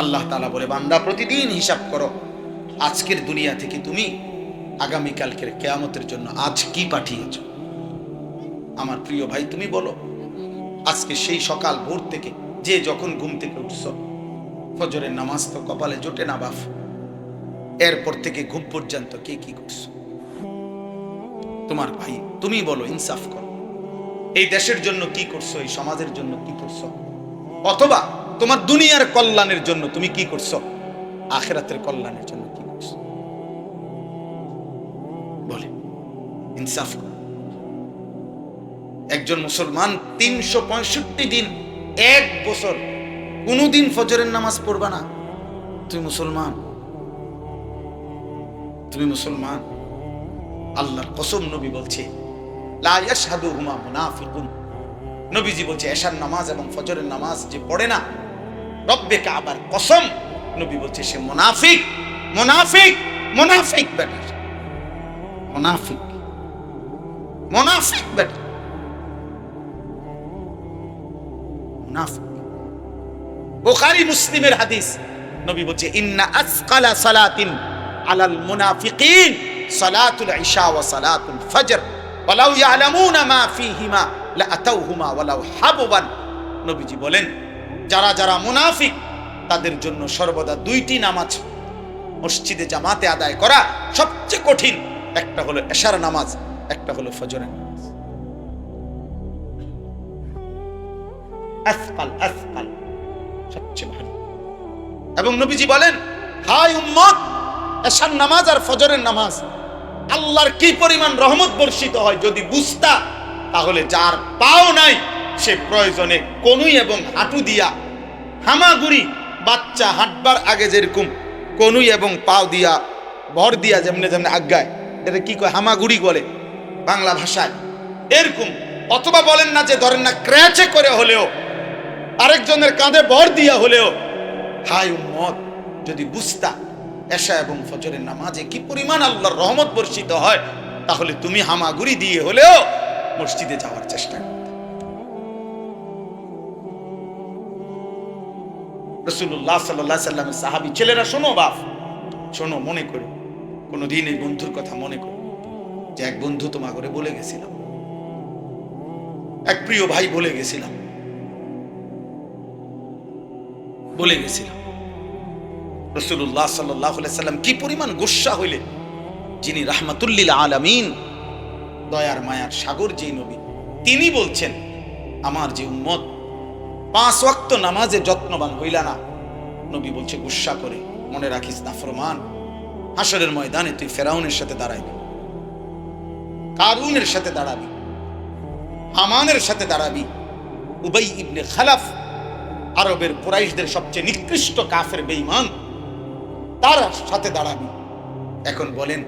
আল্লাহ তাআলা বলে, বান্দা প্রতিদিন হিসাব করো, আজকের দুনিয়া থেকে তুমি আগামীকালকের কিয়ামতের জন্য আজ কি পাঠিয়েছো। আমার প্রিয় ভাই, তুমি বলো, আজকে সেই সকাল ভোর থেকে যে যখন ঘুম থেকে উঠছো, ফজরের নামাজ তো কপালে জোটে না বাপ, এরপর থেকে ঘুম পর্যন্ত কে কি করছো। তোমার ভাই, তুমি বলো, ইনসাফ করো, এই দেশের জন্য কি করছো, এই সমাজের জন্য কি করছো, অথবা তোমার দুনিয়ার কল্যাণের জন্য তুমি কি করছো, আখিরাতের কল্যাণের জন্য কি করছো, বলে ইনসাফ করো। একজন মুসলমান 365 দিন, এক বছর কোনদিন ফজরের নামাজ পড়বা না, তুমি মুসলমান? তুমি মুসলমান? আল্লাহর কসম, নবী বলছে লা ইয়াশহাদুহুমা মুনাফিকুন। নবীজি বলছে এশার নামাজ এবং ফজরের নামাজ যে পড়ে না, রব্বে কাবার কসম, নবী বলছে সে মুনাফিক। মুনাফিক, মুনাফিক বেটা, মুনাফিক, মুনাফিক বেটা, মুনাফিক। বুখারী মুসলিমের হাদিস, নবী বলছে ইন্না আসকালা সালাতিন আলাল মুনাফিকিন সালাতুল ইশা ওয়া সালাতুল ফজর ওয়ালাউ ইয়ালামুনা মা ফীহিমা লাআতাউহুমা ওয়ালাউ হাববান। নবীজি বলেন, যারা যারা মুনাফিক তাদের জন্য সর্বদা দুইটি নামাজ মসজিদে জামাতে আদায় করা সবচেয়ে কঠিন। একটা হলো এশার নামাজ, একটা হলো ফজরের নামাজ। আসকাল, আসকাল, সবচেয়ে ভারী। এবং নবীজি বলেন, হায় উম্মত, এশার নামাজ আর ফজরের নামাজ আল্লাহর কি পরিমাণ রহমত বর্ষিত হয় যদি বুঝতা, তাহলে যার পাও নাই সে প্রয়োজনে কনুই এবং হাঁটু দিয়া হামাগুড়ি, বাচ্চা হাঁটবার আগে যেরকম কনুই এবং পাও দিয়া ভর দিয়া যেমনে যেমনে আজ্ঞায়, এটা কি কয়, হামাগুড়ি বলে বাংলা ভাষায়, এরকম। অথবা বলেন না যে ধরেন না ক্র্যাচে করে হলেও, আরেকজনের কাঁধে ভর দিয়া হলেও, হায় উম্মত, যদি বুঝতা এশা এবং ফজরের নামাজে কি পরিমাণ আল্লাহর রহমত বর্ষিত হয়, তাহলে তুমি হামাগুড়ি দিয়ে হলেও মসজিদে যাওয়ার চেষ্টা করতে। রাসূলুল্লাহ সাল্লাল্লাহু আলাইহি সাল্লামের সাহাবী ছেলেরা, শোনো বাপ, শোনো, মনে করো কোনদিন এই বন্ধুর কথা মনে করো যে এক বন্ধু তোমার করে বলে গেছিলাম, এক প্রিয় ভাই বলে গেছিলাম, বলে গেছিলাম। রাসূলুল্লাহ সাল্লাল্লাহু আলাইহি সাল্লাম কি পরিমাণ গোসা হইলে, যিনি রাহমাতুল লিল আলামিন, দয়ার মায়ার সাগর যে নবী, তিনি বলছেন আমার যে উম্মত 5 ওয়াক্ত নামাজে যত্নবান হইলা না, নবী বলছে গোসা করে, মনে রাখিস না ফরমান, হাসরের ময়দানে তুই ফেরাউনের সাথে দাঁড়াবি, কারুনের সাথে দাঁড়াবি, হামানের সাথে দাঁড়াবি, উবাই ইবনে খালাফ, আরবের কুরাইশদের সবচেয়ে নিকৃষ্ট কাফের বেঈমান, তার সাথে দাঁড়াবি। এখন বলেন,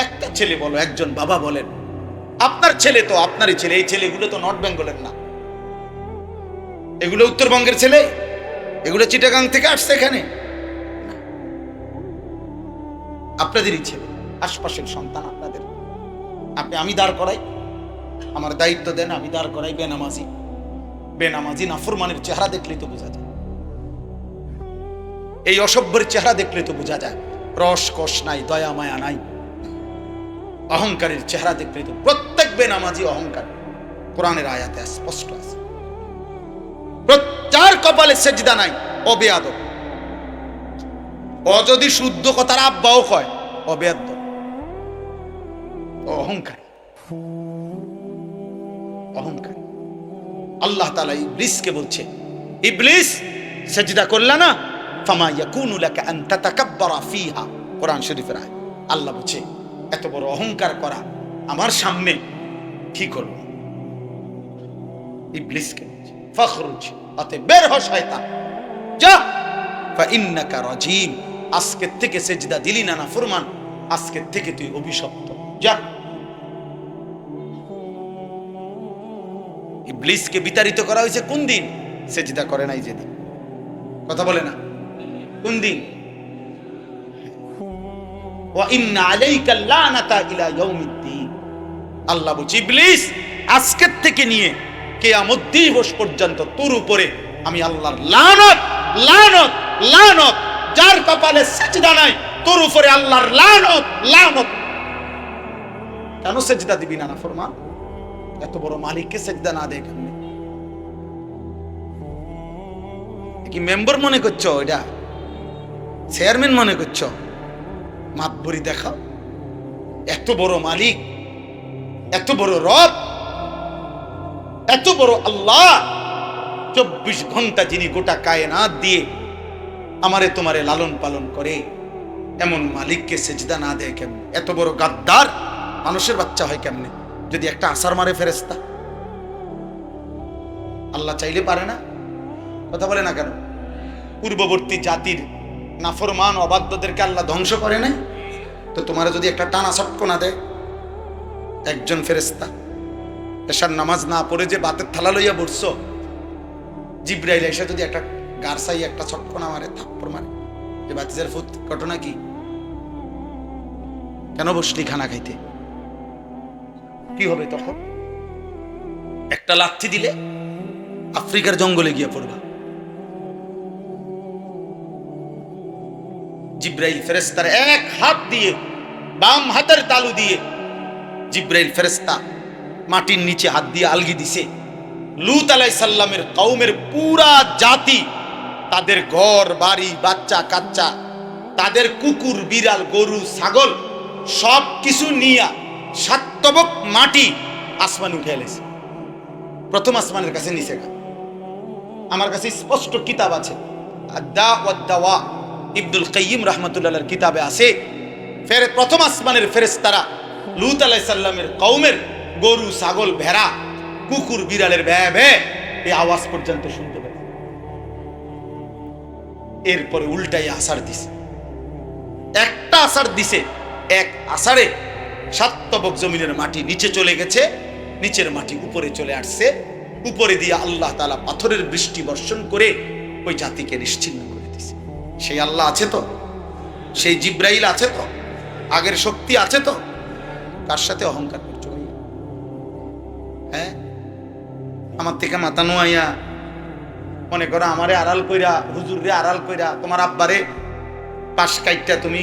একটা ছেলে বলো, একজন বাবা বলেন, আপনার ছেলে তো আপনারই ছেলে, এই ছেলেগুলো তো নর্থ বেঙ্গলের না, এগুলো উত্তরবঙ্গের ছেলে, এগুলো চিটাগাং থেকে আসছে এখানে, আপনাদেরই ছেলে, আশপাশের সন্তান আপনাদের। আমি দাঁড় করাই, আমার দায়িত্ব দেন, আমি দাঁড় করাই বেনামাজি। বেনামাজি নাফরমানের চেহারা দেখলেই তো বোঝা যায়, এই অসভ্যের চেহারা দেখলে তো বোঝা যায় রস কষ নাই, দয়া মায়া নাই। অহংকারের চেহারা দেখলে তো প্রত্যেক বেনামাজি অহংকার, কোরআনের আয়াতে স্পষ্ট আছে। যার কপালে সেজদা নাই ও বেয়াদব, ও যদি শুদ্ধ কথার আব্বাও কয় ও বেয়াদব, ও অহংকারী, অহংকারী। আল্লাহ তাআলা ইবলিসকে বলছে, ইবলিস সেজদা করলা না, ফামা ইয়াকুনু লাকা আন তাতাকাব্বারা ফিহা, কোরআন শরীফের আয়াত। আল্লাহ বলছে এত বড় অহংকার করা আমার সামনে কি করব। ইবলিসকে ফখরুজ, অতএব বের হ শয়তান, যা, ফাইন্নাকা রাজিম, আজকে থেকে সেজদা দিলি না নাফরমান, আজকে থেকে তুই অভিশপ্ত, যা। ইবলিসকে বিতাড়িত করা হয়েছে কোন দিন? সেজদা করে নাই যেদিন। কথা বলে না, কোন দিন? ওয়া ইন্না আলাইকা লানাতা ইলা ইয়াউমিদ্দিন। আল্লাহ বলছে ইবলিস আজকের থেকে নিয়ে কিয়ামত দিবস পর্যন্ত তোর উপরে আমি আল্লাহর লানত, লানত লানত। যার কপালে সিজদা নাই তোর উপরে আল্লাহর লানত, লানত। কেন সিজদা দিবি না নাফরমান? এত বড় মালিককে সিজদা না দেয় কেমনে? কি মেম্বার মনে করছো? এটা চেয়ারম্যান মনে করছো? মাতবরি দেখাও। এত বড় মালিক, এত বড় রব, এত বড় আল্লাহ, 24 ঘন্টা যিনি গোটা কায়নাত দিয়ে আমারে তোমারে লালন পালন করে, এমন মালিককে সেজদা না দেয় কেমনে? এত বড় গাদ্দার মানুষের বাচ্চা হয় কেমনে? যদি একটা আসার মারে ফেরেশতা, আল্লাহ চাইলে পারে না? কথা বলে না কেন? পূর্ববর্তী জাতির নাফরমান অবাধ্যদেরকে আল্লাহ ধ্বংস করে না? তো তোমার যদি একটা টানা ছটকো না দেয়, একজন ফেরেশতা এশার নামাজ না পড়ে যে বাতের থালা লইয়া বসছো, জিব্রাইল এসে যদি একটা গারসাই একটা ছটকনা মারে, থাপ্পড় মারে, যে বাতিজার ফুত ঘটনা কি? কেন বসলি খানা খাইতে? কি হবে তখন? একটা লাথি দিলে আফ্রিকার জঙ্গলে গিয়ে পড়বা। জিব্রাইল ফেরেশতার এক হাত দিয়ে, বাম হাতের তালু দিয়ে জিব্রাইল ফেরেশতা মাটির নিচে হাত দিয়ে আলগি দিছে। লূত আলাইহিস সালামের কওমের পুরা জাতি, তাদের ঘর বাড়ি, বাচ্চা কাচ্চা, তাদের কুকুর বিড়াল গরু ছাগল সব কিছু নিয়া 7 তবক মাটি আসমান উঠে এলেছে। প্রথম আসমানের কাছে নিচে গা। আমার কাছে স্পষ্ট কিতাব আছে, আদ-দা ওয়াদ-দাওয়া, ইবনুল কাইয়িম রাহমাতুল্লাহর কিতাবে আছে। প্রথম আসমানের ফেরেশতারা লূত আলাইহিস সালামের কওমের গরু ছাগল ভেড়া কুকুর বিড়ালের ভ্যা ভ্যা এই আওয়াজ পর্যন্ত শুনতে পায়। এরপরে উল্টাই আসার দিছে, একটা আসার দিছে, এক আসারে 7 তবক জমিনের মাটি নিচে চলে গেছে, নিচের মাটি উপরে চলে আসছে। উপরে দিয়ে আল্লাহ তাআলা পাথরের বৃষ্টি বর্ষণ করে ওই জাতিকে নিশ্চিহ্ন করে দিছে। সেই আল্লাহ আছে তো? সেই জিব্রাইল আছে তো? আগের শক্তি আছে তো? কার সাথে অহংকার করছো? হ্যাঁ, আমার থেকে মাথা নোয়াইয়া মনে করো আমারে আড়াল কইরা, হুজুরে আড়াল কইরা তোমার আব্বারে পাশ কাইটটা তুমি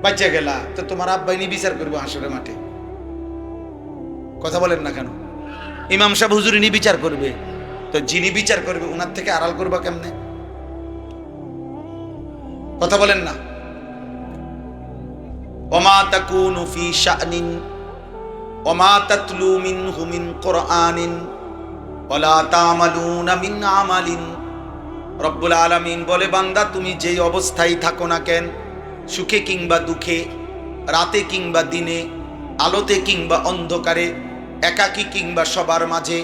বাঁচা গেলা, তো তোমার আব্বাই নি বিচার করবো হাসরের মাঠে। কথা বলেন না কেন? ইমাম সাহেব হুজুর নি বিচার করবে, তো যিনি বিচার করবে ওনার থেকে আড়াল করবা কেমনে? কথা বলেন না? ওমা তাকুনু ফি শানিন ওমা তাতলু মিনহু মিন কুরআনিন ওয়ালা তা'মালুনা মিন আমালিন। রব্বুল আলামিন বলে, বান্দা তুমি যেই অবস্থায় থাকো না কেন, সুখে কিংবা দুঃখে, রাতে কিংবা দিনে, আলোতে কিংবা অন্ধকারে, একাকী কিংবা সবার মাঝে,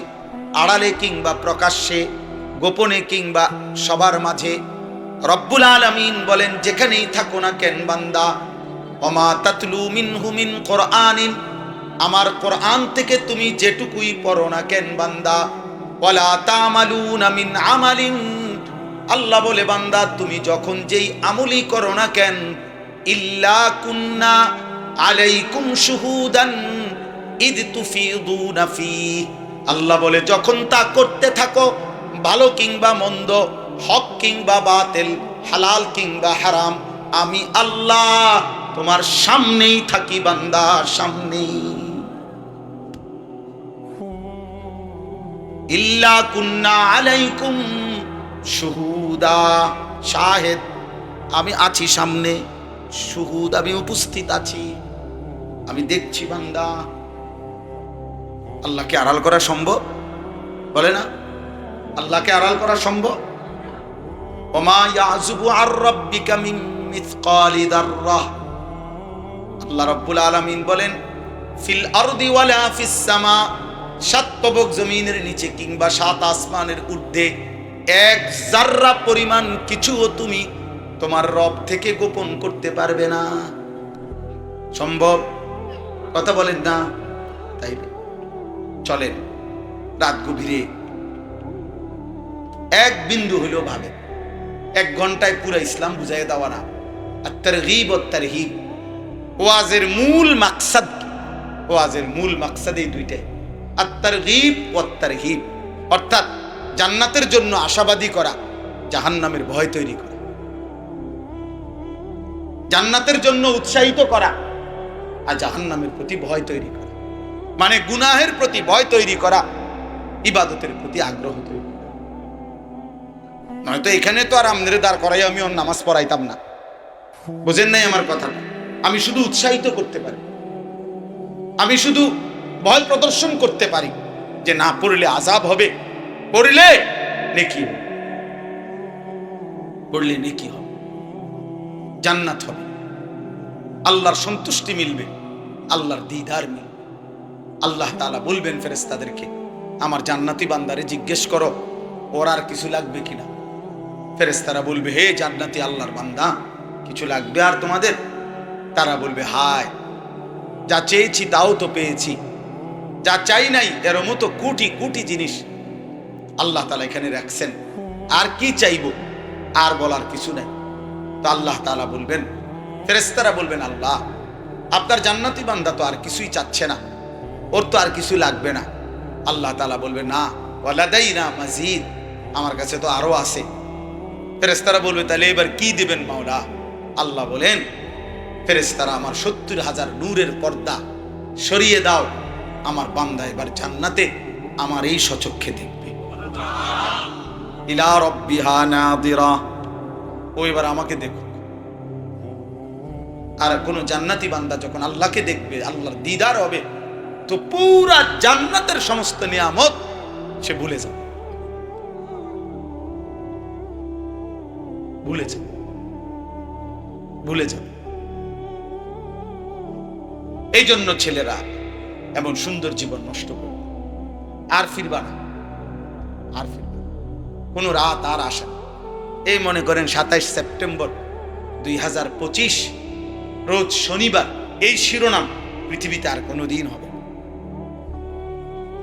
আড়ালে কিংবা প্রকাশ্যে, গোপনে কিংবা সবার মাঝে, রব্বুল আলামিন বলেন যেখানেই থাকো না কেন বান্দা, ওমা তাতলু মিনহু মিন কুরআনিন, আমার কোরআন থেকে তুমি যেটুকুই পড়ো না কেন বান্দা, ওয়ালা তা'মালুনা মিন আমালিন, আল্লাহ বলে বান্দা তুমি যখন যেই আমলই করো না কেন, ইল্লা কুন্না আলাইকুম শুহুদান ইদ তুফিদুনা ফি, আল্লাহ বলে যখন তা করতে থাকো, ভালো কিংবা মন্দ, হক কিংবা বাতিল, হালাল কিংবা হারাম, আমি আল্লাহ তোমার সামনেই থাকি বান্দা, সামনেই। ইল্লা কুন্না আলাইকুম শুহুদা, শাহেদ আমি আছি সামনে, শুহুদ আমি উপস্থিত আছি, আমি দেখছি বান্দা। আল্লাহকে আড়াল করা সম্ভব? বলে না আল্লাহকে আড়াল করা সম্ভব? ওমা ইয়াযুবু আর রাব্বিকা মিন মিসকালি যাররাহ, আল্লাহ রাব্বুল আলামিন বলেন ফিল আরদি ওয়ালা ফিস সামা, 7 তবক জমিনের নিচে কিংবা 7 আসমানের ঊর্ধ্বে এক জাররা পরিমাণ কিছুও তুমি তোমার রব থেকে গোপন করতে পারবে না। সম্ভব? কথা বলেন না? তাই চলেন রাত গভীরে এক বিন্দু হইলেও ভাবে, 1 ঘন্টায় পুরো ইসলাম বুঝাই দেওয়া না। আত-তারগীব ওয়াত তারহিব, ওয়াজের মূল মাকসাদ, ওয়াজের মূল মাকসাদ এই দুইটাই, আত-তারগীব ওয়াত তারহিব, অর্থাৎ জান্নাতের জন্য আশাবাদী করা, জাহান্নামের ভয় তৈরি করা। জান্নাতের জন্য উৎসাহিত করা আর জাহান্নামের প্রতি ভয় তৈরি করা, মানে গুনাহের প্রতি ভয় তৈরি করা, ইবাদতের প্রতি আগ্রহ তৈরি করা। নয়তো এখানে তো আর আমনের দাঁড় করাই আমি ওর নামাজ পড়াইতাম না, বুঝেন নাই আমার কথাটা। আমি শুধু উৎসাহিত করতে পারি, আমি শুধু ভয় প্রদর্শন করতে পারি যে না পড়লে আযাব হবে, পড়লে নেকি হবে, পড়লে নেকি হবে, জান্নাত হবে, আল্লাহর সন্তুষ্টি মিলবে, আল্লাহর দিদার মিলবে। আল্লাহ তাআলা বলবেন ফেরেশতাদেরকে, আমার জান্নাতি বান্দারে জিজ্ঞেস করো ওর আর কিছু লাগবে কিনা। ফেরেশতারা বলবে, হে জান্নাতি আল্লাহর বান্দা, কিছু লাগবে আর তোমাদের? তারা বলবে, হায়, যা চেয়েছি তাও তো পেয়েছি, যা চাই নাই এর মতো কোটি কোটি জিনিস আল্লাহ তাআলা এখানে রাখছেন, আর কি চাইবো, আর বলার কিছু নাই। তো আল্লাহ তাআলা বলবেন, ফেরেশতারা বলবেন, আল্লাহ আপনার জান্নাতি বান্দা তো আর কিছুই চাচ্ছে না, ওর তো আর কিছু লাগবে না। আল্লাহ তাআলা বলবে, না, ওয়ালাদাইনা মাজিদ, আমার কাছে তো আরো আছে। ফেরেশতারা বলবে, তাহলে এবার কি দিবেন মাওলা? আল্লাহ বলেন, ফেরেশতারা আমার 70,000 নূরের পর্দা সরিয়ে দাও, আমার বান্দা এবার জান্নাতে আমার এই সচক্ষে দেখবে। ইলা রাব্বিহা নাযিরা, ও এবার আমাকে দেখো। আর কোন জান্নাতি বান্দা যখন আল্লাহকে দেখবে, আল্লাহর দিদার হবে, তো পুরা জান্নাতের সমস্ত নিয়ামত সে ভুলে যাবে, ভুলে যাবে, ভুলে যাবে। এই জন্য ছেলেরা এমন সুন্দর জীবন নষ্ট করবে, আর ফিরবা না, আর ফিরবা না, কোন রাত আর আসে না। এই মনে করেন 27 সেপ্টেম্বর 2025 রোজ শনিবার, এই শিরোনাম পৃথিবীতে আর কোনো দিন হবে না।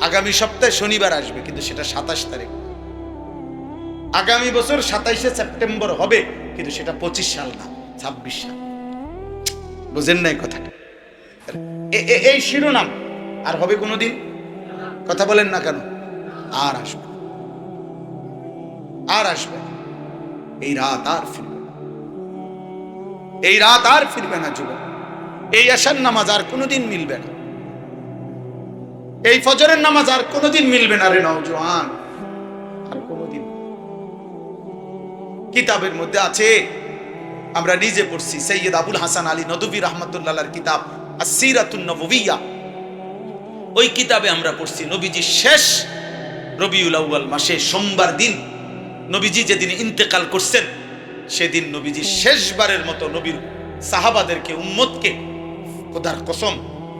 আগামী সপ্তাহে শনিবার আসবে, কিন্তু সেটা 27 তারিখ। আগামী বছর 27 সেপ্টেম্বর হবে, কিন্তু সেটা 25 সাল না, 26 সাল। বুঝেন নাই কথাটা? এই শিরোনাম আর হবে কোনোদিন? কথা বলেন না কেন? আর আসবে, আর আসবে। এই রাত আর ফিরবে, এই রাত আর ফিরবে না যুবক। এই আশার নামাজ আর কোনোদিন মিলবে না, এই ফজরের নামাজ আর কোনোদিন মিলবে না রে নওজোয়ান, আর কোনোদিন। কিতাবের মধ্যে আছে, আমরা নিজে পড়ছি, সৈয়দ আবুল হাসান আলী নদভী রাহমাতুল্লাহর কিতাব আস-সিরাতুন নববিয়্যা। ওই কিতাবে আমরা পড়ছি, নবীজি শেষ রবিউল আউয়াল মাসে সোমবার দিন, নবীজি যেদিন ইন্তেকাল করছেন, সেদিন নবীজি শেষবারের মতো নবীর সাহাবাদেরকে, উম্মতকে, খোদার কসম,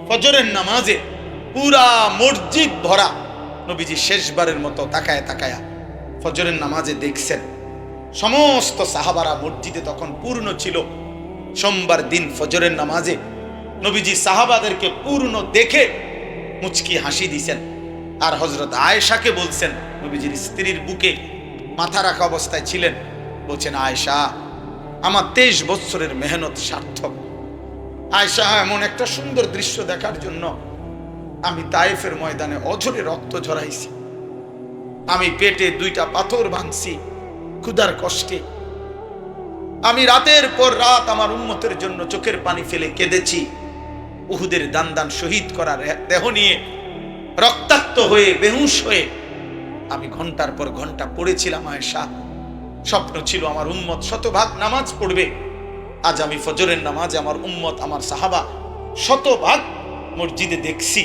ফজরের নামাজে পুরা মসজিদ ভরা, নবীজি শেষবারের মতো তাকায়া তাকায়া ফজরের নামাজে দেখছেন। সমস্ত সাহাবারা মসজিদে তখন পূর্ণ ছিল। সোমবার দিন ফজরের নামাজে নবীজি সাহাবাদেরকে পূর্ণ দেখে মুচকি হাসি দিছেন। আর হযরত আয়েশাকে বলছেন, নবীজির স্ত্রীর বুকে মাথা রাখা অবস্থায় ছিলেন, বলছেন, আয়েশা, আমার 23 বছরের মেহনত সার্থক। আয়েশা, এমন একটা সুন্দর দৃশ্য দেখার জন্য আমি তায়েফের ময়দানে অঝরে রক্ত ঝরাইছি, আমি পেটে 2টা পাথর ভাঙছি ক্ষুধার কষ্টে, আমি রাতের পর রাত আমার উম্মতের জন্য চোখের পানি ফেলে কেঁদেছি, উহুদের দান দান শহীদ করার দেহ নিয়ে রক্তাক্ত হয়ে বেহুশ হয়ে আমি ঘন্টার পর ঘন্টা পড়েছিলাম। আয়েশা, স্বপ্ন ছিল আমার উম্মত শতভাগ নামাজ পড়বে। আজ আমি ফজরের নামাজে আমার উম্মত, আমার সাহাবা শতভাগ মসজিদে দেখছি,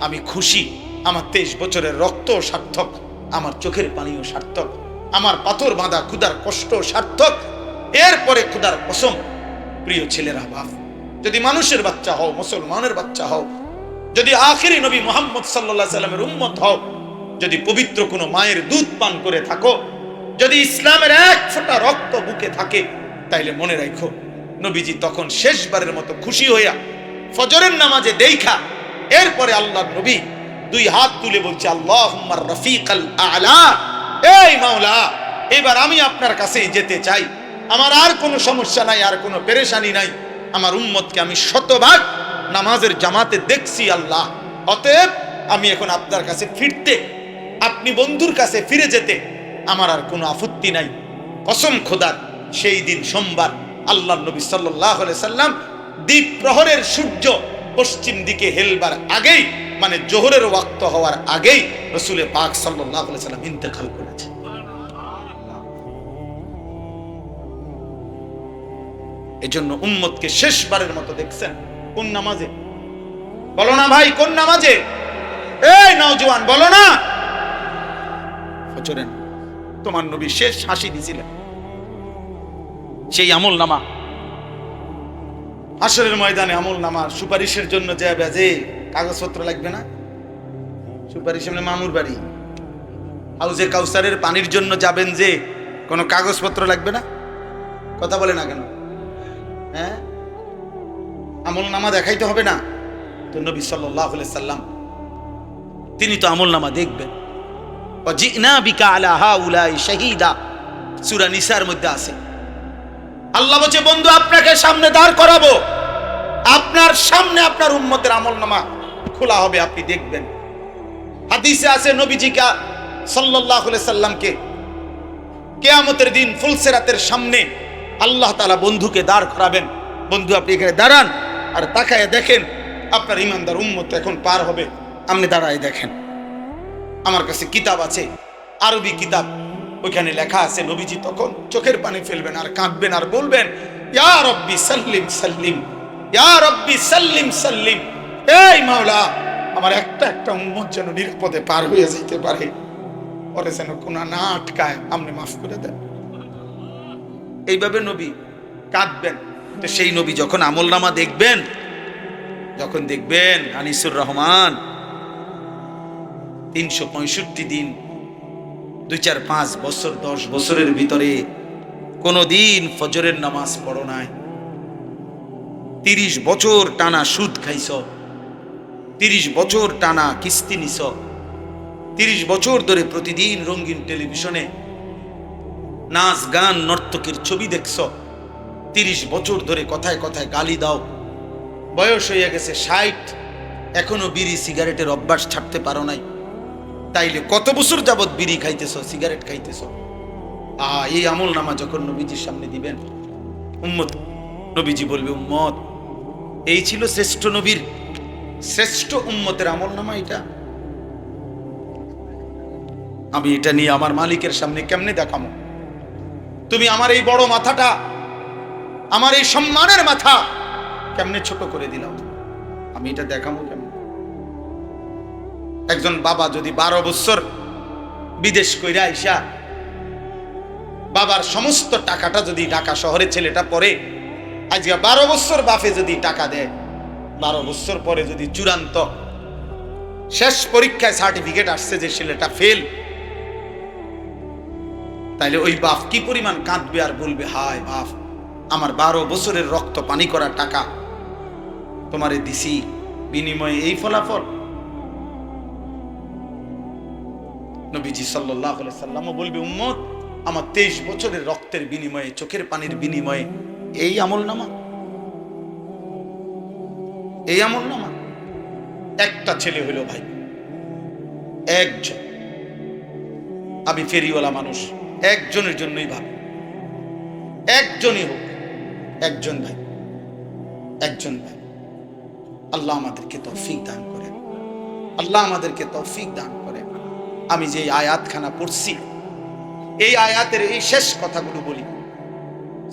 আমি খুশি। আমার 23 বছরের রক্ত সার্থক, আমার চোখের পানিও সার্থক, আমার পাথর বাঁধা ক্ষুধার কষ্ট সার্থক। এরপরে ক্ষুধার কসম, প্রিয় ছেলেরা, বাপ, যদি মানুষের বাচ্চা হও, মুসলমানের বাচ্চা হও, যদি আখিরি নবী মুহাম্মদ সাল্লাল্লাহু আলাইহি সাল্লামের উম্মত হও, যদি পবিত্র কোনো মায়ের দুধ পান করে থাকো, যদি ইসলামের এক ফোঁটা রক্ত বুকে থাকে, তাইলে মনে রাখো, নবীজি তখন শেষবারের মতো খুশি হইয়া ফজরের নামাজে দেখা, এরপরে আল্লাহর নবী 2 হাত তুলে বলছে, আল্লাহুম্মা রফিকাল আ'লা, এই মাওলা, এবার আমি আপনার কাছেই যেতে চাই, আমার আর কোনো সমস্যা নাই, আর কোনো পেরেশানি নাই, আমার উম্মতকে আমি শতভাগ নামাজের জামাতে দেখছি আল্লাহ, অতএব আমি এখন আপনার কাছে ফিরতে, আপনি বন্ধুর কাছে ফিরে যেতে আমার আর কোনো আপত্তি নাই। কসম খোদার, সেই দিন সোমবার আল্লাহর নবী সাল্লাল্লাহু আলাইহি সাল্লাম দ্বীপ প্রহরের সূর্য পশ্চিম দিকে হেলবার আগেই, মানে জোহরের ওয়াক্ত হওয়ার আগেই রাসূল পাক সাল্লাল্লাহু আলাইহি সাল্লাম ইন্তেকাল করেছে। এজন্য উম্মতকে শেষবারের মতো দেখছেন কোন নামাজে? বলো না ভাই, কোন নামাজে? এই নওজোয়ান বলো না। ফজরের তোমার নবী শেষ হাসি দিয়েছিলেন, সেই আমল নামা হাসরের ময়দানে আমল নামা সুপারিশের জন্য যাবে, যে কাগজপত্র লাগবে না, সুপারিশ মানে মামুর বাড়ি, হাউজে কাউসারের পানির জন্য যাবেন, যে কোনো কাগজপত্র লাগবে না? কথা বলে না কেন? হ্যাঁ, আমল নামা দেখাইতে হবে না? তো নবী সাল্লাল্লাহু আলাইহি সাল্লাম তিনি তো আমল নামা দেখবেন। ওয়াজিনা বিকা আলা হাউলাই শাহীদা, সূরা নিসার মধ্যে আছে। আল্লাহ বলে, বন্ধু আপনাকে সামনে দাঁড় করাবো, আপনার সামনে আপনার উম্মতের আমল নামা খোলা হবে, আপনি দেখবেন। হাদিসে আছে নবীজিকা সাল্লাল্লাহু আলাইহি সাল্লামকে কিয়ামতের দিন ফুলসিরাতের সামনে আল্লাহ তাআলা বন্ধুকে দাঁড় করাবেন। বন্ধু আপনি এখানে দাঁড়ান আর তাকায় দেখেন আপনার ইমানদার উম্মত এখন পার হবে, আপনি দাঁড়ায় দেখেন। আমার কাছে কিতাব আছে, আরবি কিতাব, ওইখানে লেখা আছে নবীজি তখন চোখের পানি ফেলবেন আর কাঁদবেন আর বলবেন, ইয়া রব্বি সাল্লিম সাল্লিম, ইয়া রব্বি সাল্লিম সাল্লিম, এই মাওলা আমার একটা উম্মত যেন নিরাপদে পার হয়ে যেতে পারে, পরে যেন কোনো না আটকায়, আপনি মাফ করে দেন। এইভাবে নবী কাঁদবেন। তো সেই নবী যখন আমলনামা দেখবেন, যখন দেখবেন আনিসুর রহমান 365 দিন 2, 4, 5 বছর 10 বছরের ভিতরে কোনদিন ফজরের নামাজ পড়ো নাই, 30 বছর টানা সুদ খাইছ, 30 বছর টানা কিস্তি নিছ, 30 বছর ধরে প্রতিদিন রঙিন টেলিভিশনে নাচ গান নর্তকীর ছবি দেখছ, 30 বছর ধরে কথায় কথায় গালি দাও, বয়স হয়ে গেছে 60, এখনো বিড়ি সিগারেটের অভ্যাস ছাড়তে পারো নাই, তাইলে কত বছর যাবত বিড়ি খাইতেছ, সিগারেট খাইতেছ? এই আমল নামা যখন নবীজির সামনে দিবেন, উম্মত, নবীজি বলবে, উম্মত এই ছিল শ্রেষ্ঠ নবীর শ্রেষ্ঠ উম্মতের আমল নামা, এটা আমি এটা নিয়ে আমার মালিকের সামনে কেমনে দেখাবো? তুমি আমার এই বড় মাথাটা, আমার এই সম্মানের মাথা কেমনে ছোট করে দিলাম, আমি এটা দেখাবো কেমন? একজন বাবা যদি 12 বছর বিদেশ কইরা আইসা বাবার সমস্ত টাকাটা যদি ঢাকা শহরে ছেলেটা পড়ে, আজকে 12 বছর বাপে যদি টাকা দেয়, 12 বছর পরে যদি চূড়ান্ত শেষ পরীক্ষায় সার্টিফিকেট আসছে যে ছেলেটা ফেল, তাইলে ওই বাপ কি পরিমাণ কাঁদবে আর বলবে, হায় বাপ, আমার 12 বছরের রক্ত পানি করা টাকা তোমারে দিছি, বিনিময়ে এই ফলাফল। নবীজি সাল্লাল্লাহু আলাইহি সাল্লামও বলবে, উম্মত আমার 23 বছরের রক্তের বিনিময়ে, চোখের পানির বিনিময়ে এই আমলনামা, এই আমলনামা। একটা ছেলে হইল ভাই, একজন, আমি ফেরিওয়ালা মানুষ, একজনের জন্যই ভাবি, একজনই হোক, একজন ভাই, একজন ভাই। আল্লাহ আমাদেরকে তৌফিক দান করেন, আল্লাহ আমাদেরকে তৌফিক দান করেন। আমি যে আয়াতখানা পড়ছি, এই আয়াতের এই শেষ কথাগুলো বলি।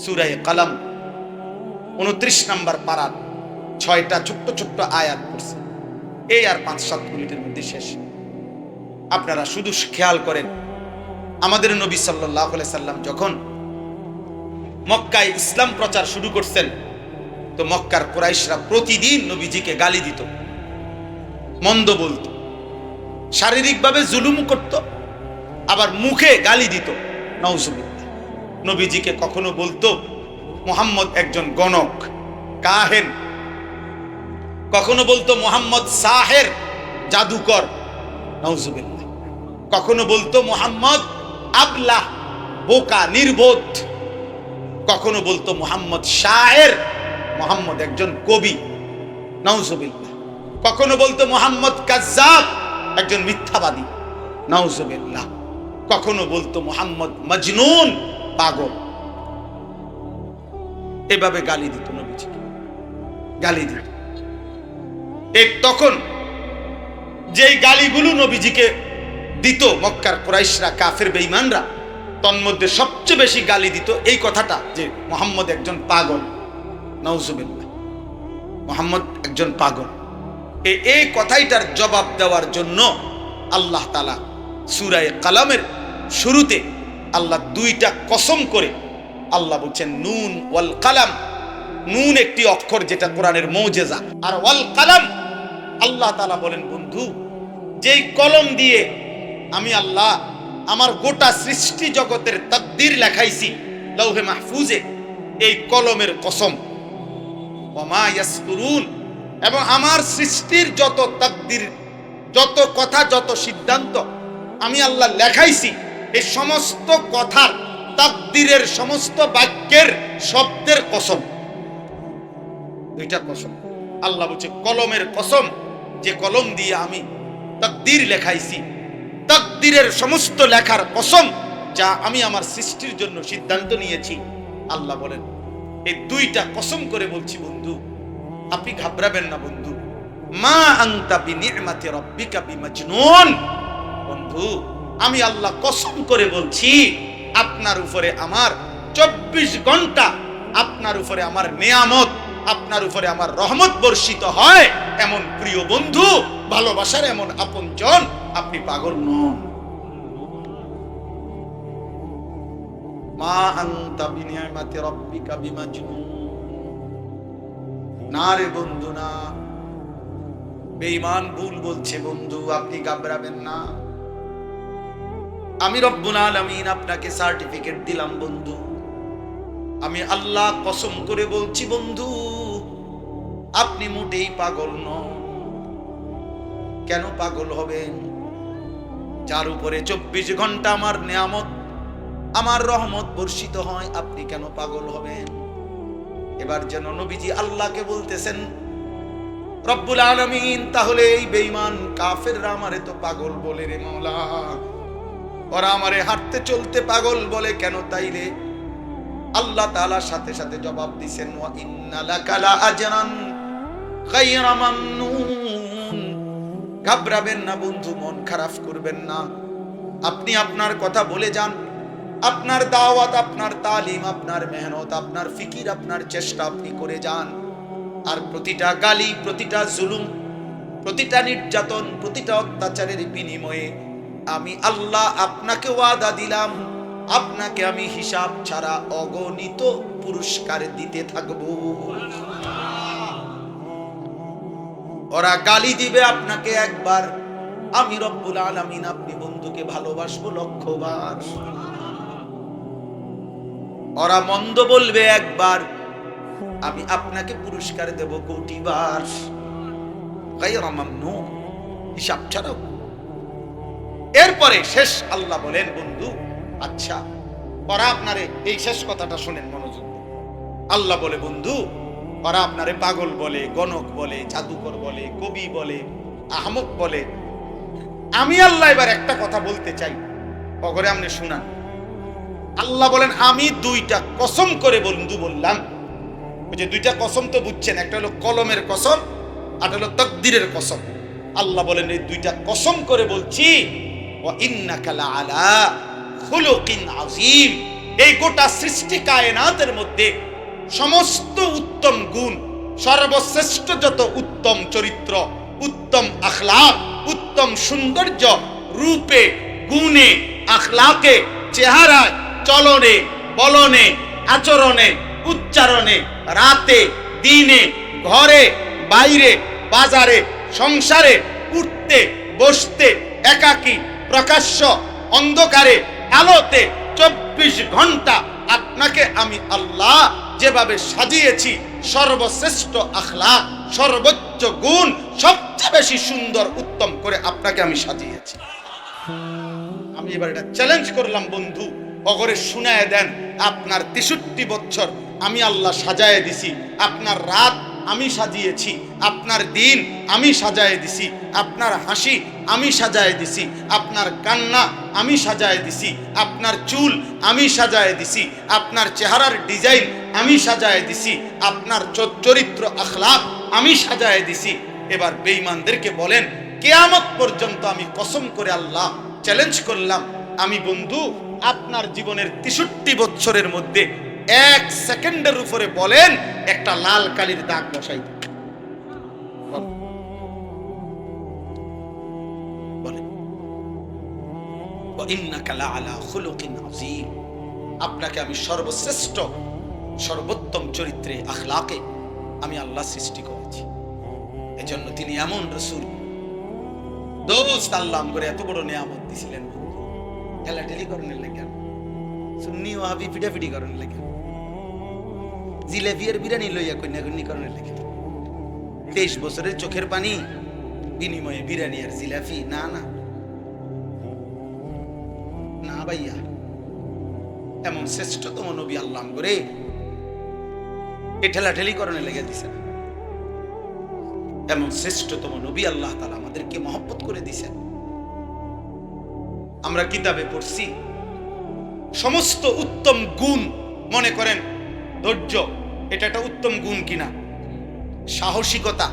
সূরা কালাম 29 নম্বর পারার 6টা ছোট্ট ছোট্ট আয়াত পড়ছি, এই আর 5-7 মিনিটের মধ্যে শেষ। আপনারা শুধু খেয়াল করেন, আমাদের নবী সাল্লাল্লাহু আলাইহি সাল্লাম যখন মক্কায় ইসলাম প্রচার শুরু করছেন, তো মক্কার কুরাইশরা প্রতিদিন নবীজিকে গালি দিত, মন্দ বলতো, শারীরিকভাবে জুলুম করত, আবার মুখে গালি দিত। নাউজুবিল্লাহ। নবীজিকে কখনো বলতো মুহাম্মদ একজন গণক, কাহেন, কখনো বলতো মুহাম্মদ সাহের, জাদুকর, নাউজুবিল্লাহ। কখনো বলতো মুহাম্মদ আবলাহ, বোকা, নির্বোধ। কখনো বলতো মুহাম্মদ শায়ের, মুহাম্মদ একজন কবি, নাউজুবিল্লাহ। কখনো বলতো মুহাম্মদ কাজ্জাব, একজন মিথ্যাবাদী, নাউজুবিল্লাহ। কখনো বলতো মুহাম্মদ মজনুন, পাগল। এভাবে গালি দিত নবীজিকে, গালি দিত। এই তখন যেই গালিগুলো নবীজিকে দিত মক্কার কুরাইশরা, কাফের বেঈমানরা, তন্মধ্যে সবচেয়ে বেশি গালি দিত এই কথাটা যে মুহাম্মদ একজন পাগল। নাউজুবিল্লাহ, মুহাম্মদ একজন পাগল। এই কথাইটার জবাব দেওয়ার জন্য আল্লাহ তাআলা সূরা কালামের শুরুতে আল্লাহ দুইটা কসম করে আল্লাহ বলছেন নুন ওয়াল কালাম। নুন একটি অক্ষর যেটা কোরআনের মুজিজা, আর ওয়াল কালাম আল্লাহ তাআলা বলেন বন্ধু যেই কলম দিয়ে আমি আল্লাহ আমার গোটা সৃষ্টি জগতের তাকদীর লেখাইছি লৌহে মাহফুজে, এই কলমের কসম। ওয়ামা ইয়াসতুরুন, এবং আমার সৃষ্টির যত তাকদীর, যত কথা, যত সিদ্ধান্ত আমি আল্লাহ লেখাইছি, এই সমস্ত কথার, তাকদীরের সমস্ত বাক্যের, শব্দের কসম। দুইটা কসম আল্লাহ বলছে, কলমের কসম, যে কলম দিয়ে আমি তাকদীর লেখাইছি, তাকদীরের সমস্ত লেখার কসম, যা আমি আমার সৃষ্টির জন্য সিদ্ধান্ত নিয়েছি। আল্লাহ বলেন এই দুইটা কসম করে বলছি বন্ধু, আপনি ঘাবড়াবেন না বন্ধু। মা আনতা বিনি'মাতি রাব্বিকা বিমাজনুন। বন্ধু আমি আল্লাহ কসম করে বলছি, আপনার উপরে আমার 24 ঘন্টা, আপনার উপরে আমার নেয়ামত, আপনার উপরে আমার রহমত বর্ষিত হয়। এমন প্রিয় বন্ধু, ভালোবাসার এমন আপনজন, আপনি পাগল নন। মা আনতা বিনি'মাতি রাব্বিকা বিমাজনুন। না রে বন্ধু না, বেঈমান ভুল বলছে বন্ধু, আপনি ঘাবড়াবেন না। আমি রব্বুল আলামিন আপনাকে সার্টিফিকেট দিলাম বন্ধু, আমি আল্লাহ কসম করে বলছি বন্ধু, আপনি মোটেই পাগল নন। কেন পাগল হবেন? যার উপরে 24 ঘন্টা আমার নিয়ামত, আমার রহমত বর্ষিত হয়, আপনি কেন পাগল হবেন? এবার যেন নবীজি আল্লাহকে বলতেছেন, রব্বুল আলামিন তাহলে এই বেঈমান কাফেররা আমারে তো পাগল বলে রে মাওলা, ওরা আমারে হাঁটতে চলতে পাগল বলে কেন তাইলে? আল্লাহ তাআলা সাথে সাথে জবাব দিবেন, ওয়া ইন্না লাকা লা আজরান গায়রা মামনুন। ঘাবড়াবেন না বন্ধু, মন খারাপ করবেন না। আপনি আপনার কথা বলে যান, আপনার দাওয়াত, আপনার তালিম, আপনার মেহনত, আপনার ফিকির, আপনার চেষ্টা আপনি করে যান। আর প্রতিটা গালি, প্রতিটা জুলুম, প্রতিটা নির্যাতন, প্রতিটা অত্যাচারের বিনিময়ে আমি আল্লাহ আপনাকে ওয়াদা দিলাম, আপনাকে আমি হিসাব ছাড়া অগণিত পুরস্কার দিতে থাকব। ওরা গালি দিবে আপনাকে একবার, আমি রব্বুল আলামিন আপনি বন্ধুকে ভালোবাসবো 100 বার। ওরা মন্দ বলবে একবার, আমি আপনাকে পুরস্কার দেব 1 কোটি বার। গায়রা মামনুন, হিসাব ছাড়াও। এরপরে শেষ আল্লাহ বলেন বন্ধু আচ্ছা, ওরা আপনারে, এই শেষ কথাটা শুনেন মনোযোগ। আল্লাহ বলে বন্ধু, ওরা আপনারে পাগল বলে, গণক বলে, জাদুকর বলে, কবি বলে, আহমক বলে। আমি আল্লাহ এবার একটা কথা বলতে চাই, পরে আপনি শুনান। আল্লাহ বলেন আমি 2টা কসম করে বন্ধু বললাম। ওই যে 2টা কসম তো বুঝছেন, একটা হলো কলমের কসম, আর হলো তাকদীরের কসম। আল্লাহ বলেন এই 2টা কসম করে বলছি, ওয়া ইন্নাকা লাআলা খুলুকিন আযীম। এই গোটা সৃষ্টি কায়নাতের মধ্যে সমস্ত উত্তম গুণ, সর্বশ্রেষ্ঠ যত উত্তম চরিত্র, উত্তম আখলাক, উত্তম সৌন্দর্য, রূপে, গুণে, আখলাকে, চেহারায়, চলনে, বলনে, আচরণে, উচ্চারণে, রাতে, দিনে, ঘরে, বাইরে, বাজারে, সংসারে, উঠতে, বসতে, একাকী, প্রকাশ্য, অন্ধকারে, আলোতে, 24 ঘন্টা আপনাকে আমি আল্লাহ যেভাবে সাজিয়েছি, সর্বশ্রেষ্ঠ আখলাক, সর্বোচ্চ গুণ, সবচেয়ে বেশি সুন্দর, উত্তম করে আপনাকে আমি সাজিয়েছি। আমি এবার এটা চ্যালেঞ্জ করলাম বন্ধু, অগরে শুনায় দেন, আপনার 63 বছর আমি আল্লাহ সাজায় দিছি, আপনার রাত আমি সাজিয়েছি, আপনার দিন আমি সাজায় দিছি, আপনার হাসি আমি সাজায় দিছি, আপনার কান্না আমি সাজায় দিছি, আপনার চুল আমি সাজায় দিছি, আপনার চেহারার ডিজাইন আমি সাজায় দিছি, আপনার চরিত্র আখলাক আমি সাজায় দিছি। এবার বেঈমানদেরকে বলেন, কিয়ামত পর্যন্ত আমি কসম করে আল্লাহ চ্যালেঞ্জ করলাম, আমি বন্ধু আপনার জীবনের 63 বছরের মধ্যে 1 সেকেন্ডের উপরে বলেন একটা লাল কালির দাগ বসাই বলেন, ওয়া ইন্নাকা লাআলা খুলুকিন আযীম, আপনাকে আমি সর্বশ্রেষ্ঠ সর্বোত্তম চরিত্রে আখলাকে আমি আল্লাহ সৃষ্টি করেছি। এজন্য তিনি এমন রাসূল দোস্ত আল্লাহ করে এত বড় নিয়ামত দিছিলেন, ঠেলাঠেলি করেন লাগে, সুন্নি ওয়াহাবি পিটাপিটি করেন লাগে, জিলাপি আর বিরিয়ানি লইয়া কন্যাকন্যি করেন লাগে, 23 বছরের চোখের পানি বিনিময়ে বিরিয়ানি আর জিলাপি, না না না ভাইয়া, এমন শ্রেষ্ঠতম নবী আল্লাহ করে এ ঠেলাঠেলি করেন লেগে দিছেন। এমন শ্রেষ্ঠতম নবী আল্লাহ তাআলা আমাদেরকে মহব্বত করে দিয়েছেন। আমরা কিতাবে পড়ছি সমস্ত উত্তম গুণ, মনে করেন ধৈর্য এটা একটা উত্তম গুণ কিনা, সাহসিকতা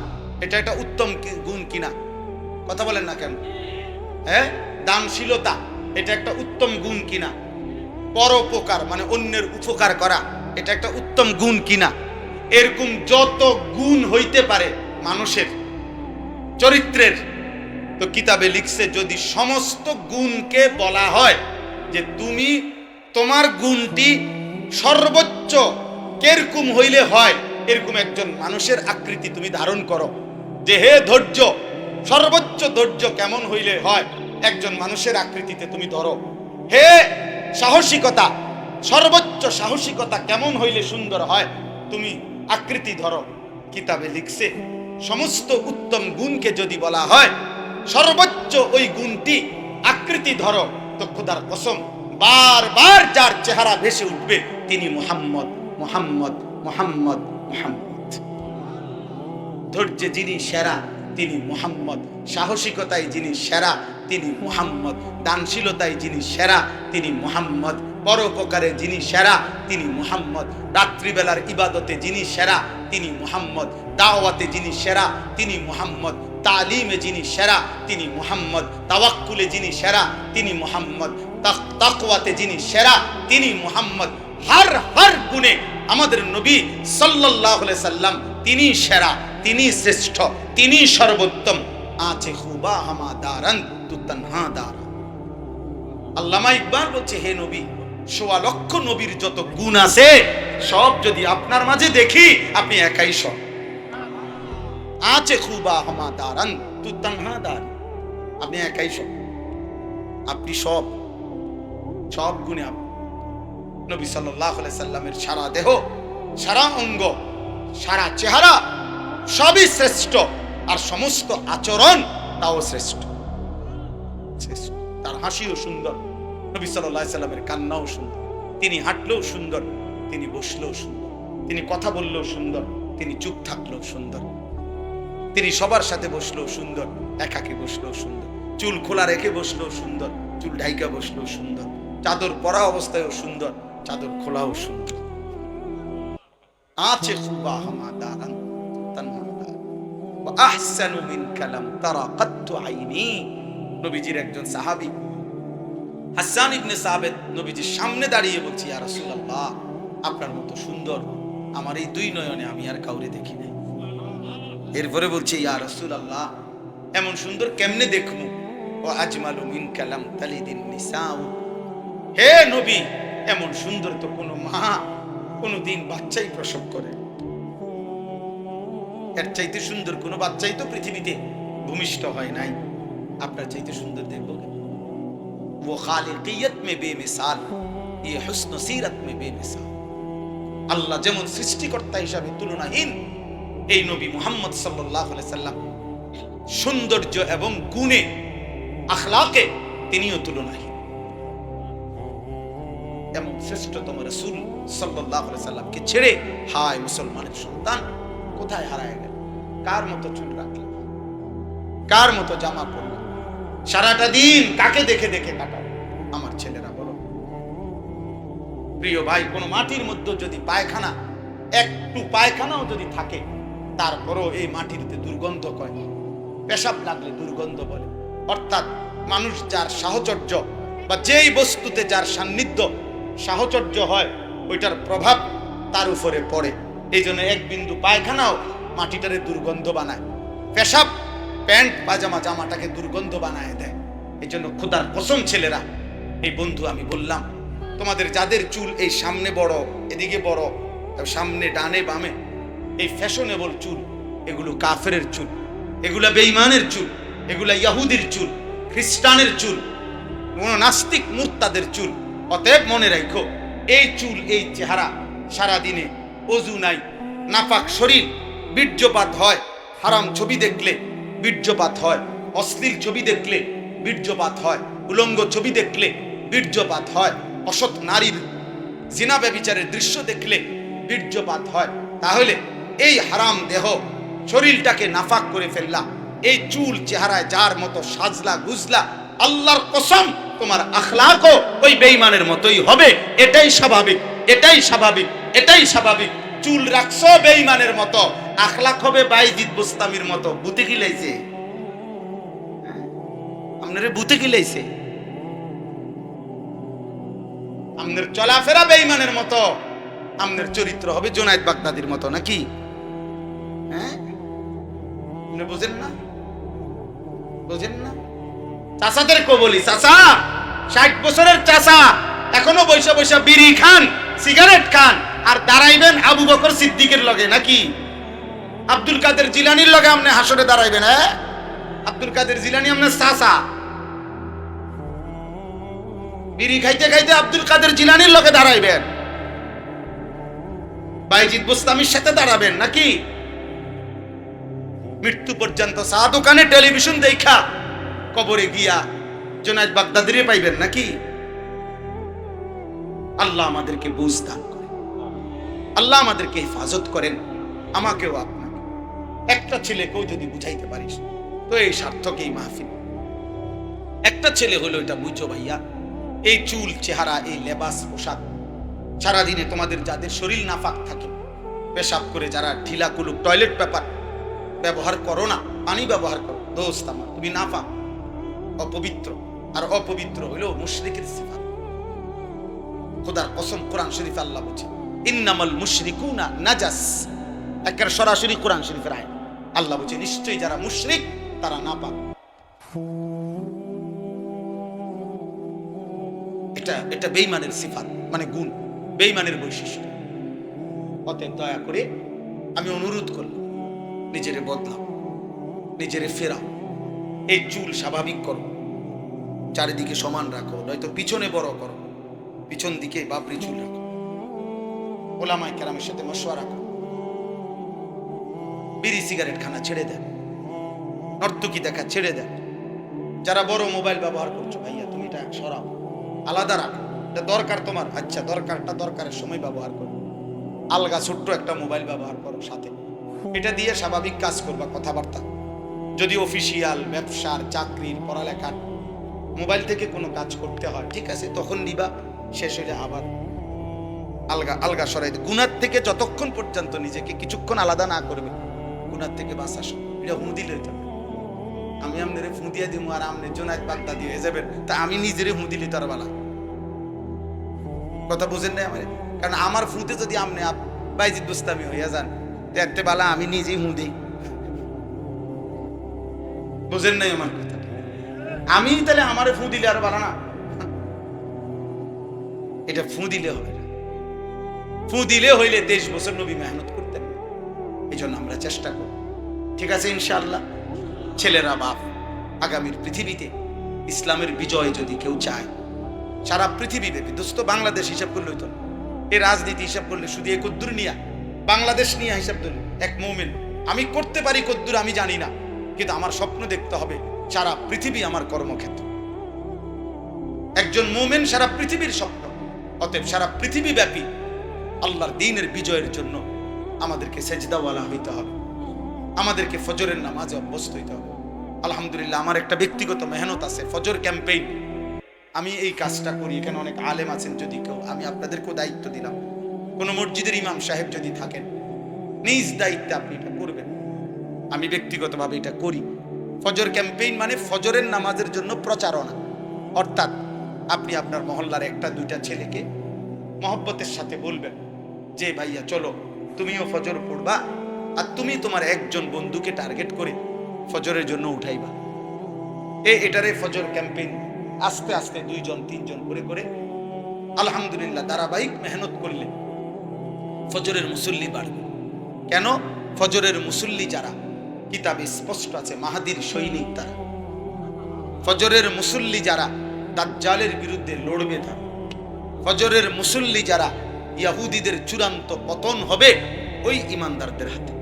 এটা একটা উত্তম গুণ কিনা, কথা বলেন না কেন? হ্যাঁ, দানশীলতা এটা একটা উত্তম গুণ কিনা, পরোপকার মানে অন্যের উপকার করা এটা একটা উত্তম গুণ কিনা, এরকম যত গুণ হইতে পারে মানুষের চরিত্রের, তো কিতাবে লিখছে যদি সমস্ত গুণকে বলা হয় যে তুমি তোমার গুণটি সর্বোচ্চ কিরকম হইলে হয়, এরকম একজন মানুষের আকৃতি তুমি ধারণ করো, যে হে ধৈর্য, সর্বোচ্চ ধৈর্য কেমন হইলে হয় একজন মানুষের আকৃতিতে তুমি ধরো, হে সাহসিকতা, সর্বোচ্চ সাহসিকতা কেমন হইলে সুন্দর হয় তুমি আকৃতি ধরো। কিতাবে লিখছে সমস্ত উত্তম গুণকে যদি বলা হয় সর্বোচ্চ ওই গুণটি আকৃতি ধরো, তো খোদার কসম বারবার যার চেহারা ভেসে উঠবে তিনি মুহাম্মদ, মুহাম্মদ, মুহাম্মদ, মুহাম্মদ। ধৈর্যে যিনি সেরা তিনি মুহাম্মদ, সাহসিকতায় যিনি সেরা তিনি মুহাম্মদ, দানশীলতায় যিনি সেরা তিনি মুহাম্মদ, পরোপকারে যিনি সেরা তিনি মুহাম্মদ, রাত্রিবেলার ইবাদতে যিনি সেরা তিনি মুহাম্মদ, দাওয়াতে যিনি সেরা তিনি মুহাম্মদ, তালিমে যিনি সেরা তিনি মুহাম্মদ, তাওয়াক্কুলে যিনি সেরা তিনি মুহাম্মদ, তাকওয়াতে যিনি সেরা তিনি মুহাম্মদ। হর গুণে আমাদের নবী সাল্লাল্লাহু আলাইহি সাল্লাম তিনি সেরা, তিনি শ্রেষ্ঠ, তিনি সর্বোত্তম। আছে খুবা হামাদারান তু তানহা দারা। আল্লামা ইকবাল বলছে, হে নবী, ১৬ লক্ষ নবীর যত গুণ আছে সব যদি আপনার মাঝে দেখি আপনি একাই সব। আছে খুবা হামাদারান তু তানহা দারা, আপনি একাই সব, আপনি সব সব গুণে নবী সাল্লাল্লাহু আলাইহি সাল্লামের সারা দেহ, সারা অঙ্গ, সারা চেহারা সবই শ্রেষ্ঠ, আর সমস্ত আচরণ তাও শ্রেষ্ঠ। তার হাসিও সুন্দর, নবী সাল্লাল্লাহু আলাইহি সাল্লামের কান্নাও সুন্দর, তিনি হাঁটলেও সুন্দর, তিনি বসলেও সুন্দর, তিনি কথা বললেও সুন্দর, তিনি চুপ থাকলেও সুন্দর, তিনি সবার সাথে বসলেও সুন্দর, একাকী বসলেও সুন্দর, চুল খোলা রেখে বসলেও সুন্দর, চুল ঢাইকা বসলেও সুন্দর, চাদর পরা অবস্থায়ও সুন্দর, চাদর খোলাও সুন্দর। আছে খুবা হামাদারান তানহাদার ওয়া আহসানু মিনকা লাম তারা কাত্তু আইনি। নবীজির একজন সাহাবী হাসান ইবনে সাবিত নবীজির সামনে দাঁড়িয়ে বলছে, ইয়া রাসূলুল্লাহ, আপনার মতো সুন্দর আমার এই দুই নয়নে আমি আর কাউরে দেখি নাই। এরপরে বলছে, ইয়া রাসূলুল্লাহ, এমন সুন্দর কেমনে দেখমু? ওয়া আজমালু মিনকা লাম তালিদিন নিসাউ। হে নবী, এমন সুন্দর তো কোনো মা কোনোদিন বাচ্চাই প্রসব করে, এর চাইতে সুন্দর কোনো বাচ্চাই তো পৃথিবীতে ভূমিষ্ঠ হয় নাই, আপনার চাইতে সুন্দর দেখবো কেন? वो खालिकियत में बेमिसाल, ये हुस्न सीरत में बेमिसाल। আল্লাহ যেমন সৃষ্টিকর্তা হিসাবে তুলনাহীন, এই নবী মুহাম্মদ সাল্লাল্লাহু আলাইহি সাল্লাম সৌন্দর্য এবং গুণে, আখলাকে তিনিও তুলনাহীন। এমন শ্রেষ্ঠতম রাসূল সাল্লাল্লাহু আলাইহি সাল্লামকে ছেড়ে, হায় মুসলমানের সন্তান, কোথায় হারায় গেল? কার মতো চুল রাখলে, কার মতো জামা পরলে, সারাটা দিন কাকে দেখে দেখে কাটাবে? আমার ছেলেরা বলো প্রিয় ভাই, কোন মাটির মধ্যে যদি পায়খানা, একটু পায়খানাও যদি থাকে, তারপরও এই মাটিতে দুর্গন্ধ করে, পেশাব লাগলে দুর্গন্ধ বলে। অর্থাৎ মানুষ যার সাহচর্য বা যেই বস্তুতে যার সান্নিধ্য সাহচর্য হয়, ওইটার প্রভাব তার উপরে পড়ে। এই জন্য এক বিন্দু পায়খানাও মাটিটারে দুর্গন্ধ বানায়, পেশাব প্যান্ট পাজামা জামাটাকে দুর্গন্ধ বানায় দেয়। এই জন্য খোদার কসম ছেলেরা, এই বন্ধু আমি বললাম, তোমাদের যাদের চুল এই সামনে বড়, এদিকে বড়, সামনে ডানে বামে, এই ফ্যাশনেবল চুল, এগুলো কাফেরের চুল, এগুলা বেঈমানের চুল, এগুলা ইহুদির চুল, খ্রিস্টানের চুল, নাস্তিক মুরতাদের চুল। অতএব মনে রাখো, এই চুল, এই চেহারা, সারা দিনে অজু নাই, নাপাক শরীর, বীর্যপাত হয়, হারাম ছবি দেখলে বীর্যপাত হয়, অশ্লীল ছবি দেখলে বীর্যপাত হয়, উলঙ্গ ছবি দেখলে বীর্যপাত হয়, অসৎ নারীর জিনা ব্যভিচারের দৃশ্য দেখলে বীর্যপাত হয়। তাহলে এই হারাম দেহ শরীরটাকে নাফাক করে ফেললা, এই চুল চেহারায় যার মতো সাজলা গুজলা, আল্লাহর কসম তোমার আখলাকও ওই বেঈমানের মতোই হবে। এটাই স্বাভাবিক, এটাই স্বাভাবিক, এটাই স্বাভাবিক। চুল রাখছো বেঈমানের মতো, আখলাক হবে বাইজিদ বুস্তামির মতো। বুতে গিলাইছে, আপনারে বুতে গিলাইছে। আমনের চলাফেরা বেঈমানের মতো, আমনের চরিত্র হবে জুনায়েদ বাগদাদির মতো, নাকি? হ্যাঁ, আপনি বুঝেন না? বুঝেন না? চাচাদেরকে বলি, চাচা 60 বছরের চাচা এখনো বৈশা বৈশা বিড়ি খান, সিগারেট খান, আর দাঁড়াইবেন আবু বকর সিদ্দিকের লগে, নাকি আব্দুল কাদের জিলানির লগে আপনি হাসরে দাঁড়াইবেন? হ্যাঁ, আব্দুল কাদের জিলানি আপনার চাচা, বিড়ি খাইতে খাইতে আব্দুল কাদের জিলানির লগে দাঁড়াইবেন, বাইজিদ বুস্তামির সাথে দাঁড়াবেন, নাকি? মৃত্যু পর্যন্ত চা দোকানে টেলিভিশন দেখা কবরে গিয়া জুনায়েদ বাগদাদিরে পাইবেন, নাকি? আল্লাহ আমাদেরকে বুঝ দান করেন, আল্লাহ আমাদেরকে হেফাজত করেন, আমাকেও আপনাকে। একটা ছেলেকেও যদি বুঝাইতে পারিস তো এই সার্থক এই মাহফিল। একটা ছেলে হলো, এটা বুঝছো ভাইয়া, এই চুল চেহারা, এই লেবাস পোশাক, সারাদিনে তোমাদের যাদের শরীর নাফাক থাকে, পেশাব করে যারা ঢিলা কুলুক টয়লেট পেপার ব্যবহার করো না, পানি ব্যবহার করো, দোস্ত আমার তুমি নাফাক, অপবিত্র। আর অপবিত্র হইল মুশরিকের সিফাত। খোদার কসম, কোরআন শরীফে আল্লাহ বলছে ইন্নামাল মুশরিকুনা নাজাস। একের সরাসরি কোরআন শরীফের আয়াত। আল্লাহ বলছে নিশ্চয়ই যারা মুশরিক তারা নাপাক। এটা বেঈমানের সিফাত, মানে গুণ, বেঈমানের বৈশিষ্ট্য। অতএব দয়া করে আমি অনুরোধ করলাম, নিজেরে বদলাও, নিজেরে ফেরাও, এই চুল স্বাভাবিক করো, চারিদিকে সমান রাখো, নয়তো পিছনে বড় করো, পিছন দিকে বাবরি চুল রাখো, ওলামায়ে কেরামের সাথে মশওয়ারা করো, বিড়ি সিগারেট খানা ছেড়ে দেন, নর্তকী দেখা ছেড়ে দেন। যারা বড় মোবাইল ব্যবহার করছো ভাইয়া, তুমি এটা সরাও, আলাদা রাখো। এটা দরকার তোমার, আচ্ছা দরকারটা দরকারের সময় ব্যবহার করো, আলগা ছোট্ট একটা মোবাইল ব্যবহার করো সাথে, এটা দিয়ে স্বাভাবিক কাজ করবা, কথাবার্তা। যদি অফিসিয়াল, ব্যবসার, চাকরির, পড়ালেখার মোবাইল থেকে কোনো কাজ করতে হয়, ঠিক আছে, তখন নিবা, শেষ হলে আবার আলগা আলগা সরাই। গুনার থেকে যতক্ষণ পর্যন্ত নিজেকে কিছুক্ষণ আলাদা না করবে, গুনার থেকে বাঁচা। এটা হুঁ দিলে হইতে হবে। আমি আপনারে ফু দিয়ে দিব আর আপনি জুনায়েদ বাগদাদি হয়ে যাবেন, তা আমি নিজেরে ফু দিলি তার বেলা। কথা বুঝেন নাই আমার? কারণ আমার ফুতে যদি আপনি বাইজিদ বুস্তামি হইয়া যান, দেখতে বেলা আমি নিজেই ফু দিই। বুঝেন নাই আমার কথা? আমি তাহলে আমারে ফু দিলে আর বেলা না, এটা ফু দিলে হবে না। ফু দিলে হইলে 23 বছর নবী মেহনত করতেন। এই জন্য আমরা চেষ্টা করব, ঠিক আছে ইনশাআল্লাহ। ছেলেরা বাপ, আগামীর পৃথিবীতে ইসলামের বিজয় যদি কেউ চায়, সারা পৃথিবী ব্যাপী, দোস্ত বাংলাদেশ হিসাব করলে হইতো না, এই রাজনীতি হিসাব করলে শুধু এ কদ্দুর নিয়া, বাংলাদেশ নিয়ে হিসাব করলে এক মুমিন আমি করতে পারি কদ্দুর আমি জানি না, কিন্তু আমার স্বপ্ন দেখতে হবে সারা পৃথিবী আমার কর্মক্ষেত্র। একজন মুমিন সারা পৃথিবীর স্বপ্ন। অতএব সারা পৃথিবী ব্যাপী আল্লাহর দ্বীনের বিজয়ের জন্য আমাদেরকে সেজদাওয়ালা হইতে হবে, আমাদেরকে ফজরের নামাজে অভ্যস্ত হইতে হবে। আলহামদুলিল্লাহ আমার একটা ব্যক্তিগত মেহনত আছে, ফজর ক্যাম্পেইন। আমি এই কাজটা করি, এখানে অনেক আলেম আছেন, যদি কেউ, আমি আপনাদেরকেও দায়িত্ব দিলাম, কোনো মসজিদের ইমাম সাহেব যদি থাকেন, নিজ দায়িত্বে আপনি এটা করবেন। আমি ব্যক্তিগতভাবে এটা করি। ফজর ক্যাম্পেইন মানে ফজরের নামাজের জন্য প্রচারণা, অর্থাৎ আপনি আপনার মহল্লার একটা দুইটা ছেলেকে মহব্বতের সাথে বলবেন যে ভাইয়া চলো তুমিও ফজর পড়বা, আর তুমি তোমার একজন বন্ধুকে টার্গেট করে ফজরের জন্য উঠাইবা। এটারে ফজর ক্যাম্পেইন। আস্তে আস্তে 2 জন 3 জন করে করে আলহামদুলিল্লাহ ধারাবাহিক মেহনত করলে ফজরের মুসল্লি বাড়বে। কেন? ফজরের মুসল্লি যারা, কিতাবে স্পষ্ট আছে মাহাদির সৈনিক তারা। ফজরের মুসল্লি যারা দাজ্জালের বিরুদ্ধে লড়বে তারা। ফজরের মুসল্লি যারা, ইহুদিদের চূড়ান্ত পতন হবে ওই ইমানদারদের হাতে।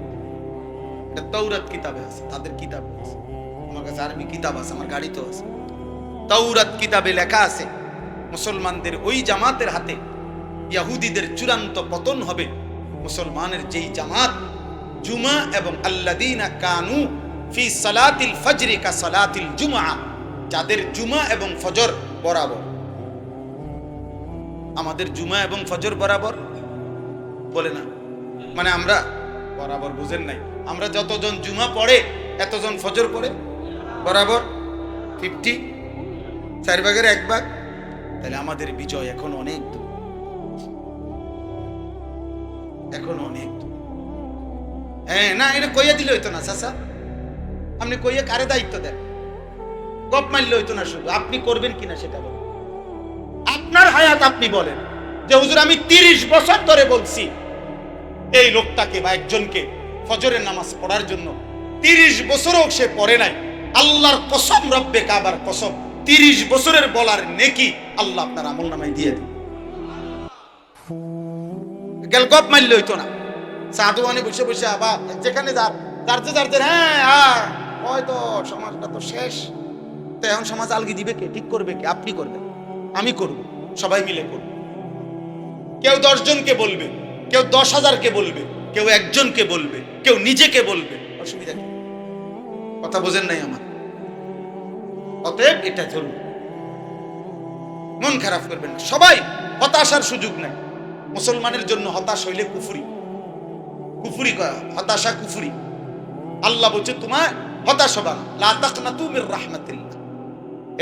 এটা তাওরাত কিতাবে আছে, তাদের কিতাবে আছে। আমার কাছে আরবি কিতাব আছে, আমার গাড়িতেও আছে। তাওরাত কিতাবে লেখা আছে মুসলমানদের ওই জামাতের হাতে ইহুদিদের চূড়ান্ত পতন হবে। মুসলমানের যেই জামাত জুমা এবং আল্লাযীনা কানু ফি সালাতিল ফজরি কা সালাতিল জুমআ, যাদের জুমা এবং ফজর বরাবর। আমাদের জুমা এবং ফজর বরাবর বলে না, মানে আমরা বরাবর বুঝেন নাই, আমরা যতজন জুমা পড়ে এতজন ফজর পড়ে বরাবর 50, 4 ভাগের 1 ভাগ। তাহলে আমাদের বিজয় এখন অনেক দূর, এখন অনেক দূর। হ্যাঁ না, এটা কইয়া দিলে হইতো না চাচা, আপনি কইয়া কারে দায়িত্ব দেন? গপ মারলে হইতো না, শুধু আপনি করবেন কিনা সেটা বলেন। আপনার হায়াত আপনি বলেন যে হুজুর আমি 30 বছর ধরে বলছি এই লোকটাকে বা একজনকে ফজরের নামাজ পড়ার জন্য, 30 বছরও সে পড়ে নাই। আল্লাহর কসম, রব্বে কাবার কসম, 30 বছরের বলার নেকি আল্লাহ আপনার আমলনামায় দিয়ে দিন। গেল গপ মারলে হইতো না। সাধুয়ানি বসে বসে আবার যেখানে যার হ্যাঁ হয়তো সমাজটা তো শেষ, তো এখন সমাজ আলগি দিবে কে? ঠিক করবে কে? আপনি করবেন, আমি করব, সবাই মিলে করব। কেউ 10 জনকে বলবে, কেউ 10,000কে বলবে, কেউ একজনকে বলবে, কেউ নিজেকে বলবে, অসুবিধা কি? কথা বোঝেন নাই আমার? অতএব এটা চলবে, মন খারাপ করবেন না। সবাই হতাশার সুযোগ নাই। মুসলমানের জন্য হতাশ হইলে কুফরি, কুফরি করা, হতাশা কুফরি। আল্লাহ বলছে তোমার হতাশ হবা না, লা তাকনাতু মির রাহমাতিল্লাহ।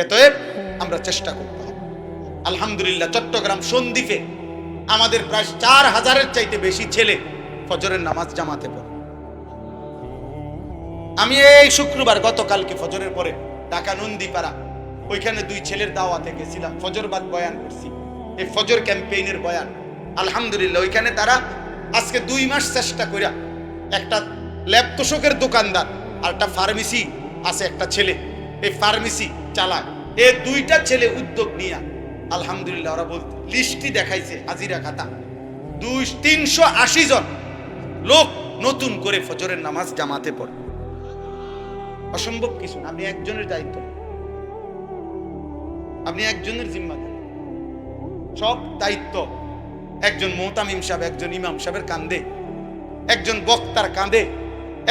অতএব আমরা চেষ্টা করতে হবে। আলহামদুলিল্লাহ চট্টগ্রাম সন্দ্বীপে আমাদের প্রায় 4,000-এর চাইতে বেশি ছেলে ফজরের নামাজ জামাতে পড়ে। আমি এই শুক্রবার গতকালকে ফজরের পরে ঢাকা নন্দীপাড়া ওইখানে 2 ছেলের দাওয়াতে গেছিলাম, ফজরবাদ বয়ান করছি, এই ফজর ক্যাম্পেইনের বয়ান। আলহামদুলিল্লাহ ওইখানে তারা আজকে 2 মাস চেষ্টা করিয়া, একটা ল্যাব তোষকের দোকানদার আর একটা ফার্মেসি আছে, একটা ছেলে এই ফার্মেসি চালায়। এই 2টা ছেলে উদ্যোগ নিয়ে আলহামদুলিল্লাহ ওরা বলতে লিস্টটি দেখাইছে, হাজিরা খাতা 380 জন লোক নতুন করে ফজরের নামাজ জামাতে পড়ে। অসম্ভব কিছু না। আপনি একজনের দায়িত্ব, আপনি একজনের জিম্মাদার, সব দায়িত্ব একজন মুহতামিম সাহেব, একজন ইমাম সাহেবের কাঁধে, একজন বক্তার কাঁধে,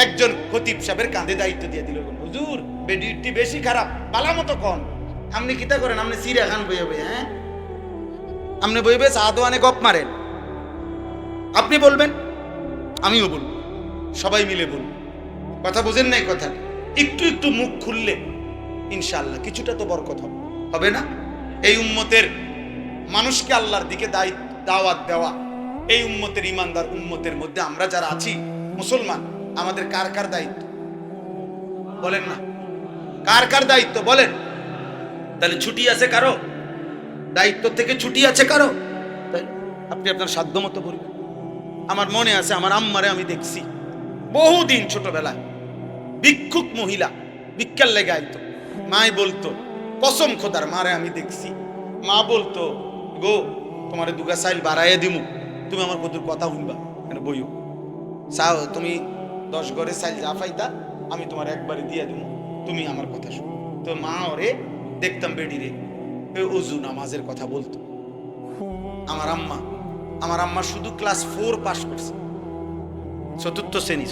একজন খতিব সাহেবের কাঁধে দায়িত্ব দিয়ে দিল। হুজুর বেডিটি বেশি খারাপ, পালা মতো কন, আপনি কিতা করেন? আপনি সিরা খান বইবে, হ্যাঁ আপনি বইবে সাদওয়ানে গপ মারেন, আপনি বলবেন, আমিও বলবো, সবাই মিলে বলবো। কথা বুঝেন নাই? কথা একটু একটু মুখ খুললে ইনশাআল্লাহ কিছুটা তো বরকত হবে না? এই উম্মতের মানুষকে আল্লাহর দিকে দাওয়াত দেওয়া, এই উম্মতের ইমানদার উম্মতের মধ্যে আমরা যারা আছি মুসলমান, আমাদের কার কার দায়িত্ব বলেন না? কার কার দায়িত্ব বলেন? তাহলে ছুটি আছে কারো? দায়িত্ব থেকে ছুটি আছে কারো? আপনি আপনার সাধ্য মতো বলবেন। আমার মনে আছে, আমার আম্মারে আমি দেখছি বহুদিন ছোটবেলায়, ভিক্ষুক মহিলা ভিক্ষার লেগে আইতো, মাই বলতো, কসম খোদার মারে আমি দেখছি, মা বলতো গো তোমার 2 গা চাইল বাড়াইয়া দিমু, তুমি আমার কত কথা শুনবা, কেন বইও চাও, তুমি 10 ঘরে চাইল যা পাইতা আমি তোমার একবারে দিয়ে দিমু, তুমি আমার কথা শুনো। তো মা ওরে দেখতাম বেডিরে ওযু নামাজের কথা বলতো। আমার আম্মা শুধু ক্লাস 4 পাস করছে, চতুর্থ শ্রেণী